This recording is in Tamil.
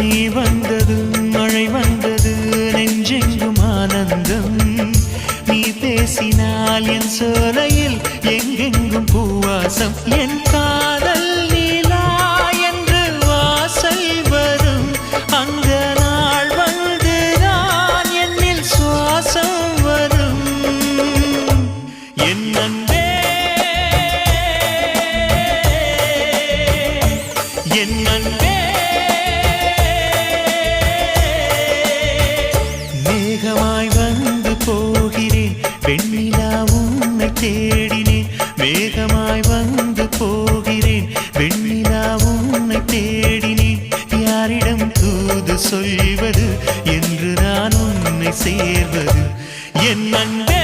நீ வந்தது மழை வந்தது நெஞ்செங்கும் ஆனந்தம் நீ பேசினால் என் சோலையில் எங்கெங்கும் பூவாசம் என் காதல் நீலா என்று வாசல் வரும் அந்த நாள் வந்து நான் என்னில் சுவாசம் வரும் என் அன்பே என் அன்பே மேகமாய் வந்து போகிறேன் வெண்ணிலா உன்னை தேடினேன் மேகமாய் வந்து போகிறேன் வெண்ணிலா உன்னை தேடினேன் யாரிடம் தூது சொல்வது என்று நான் உன்னை சேர்வது என் அன்பே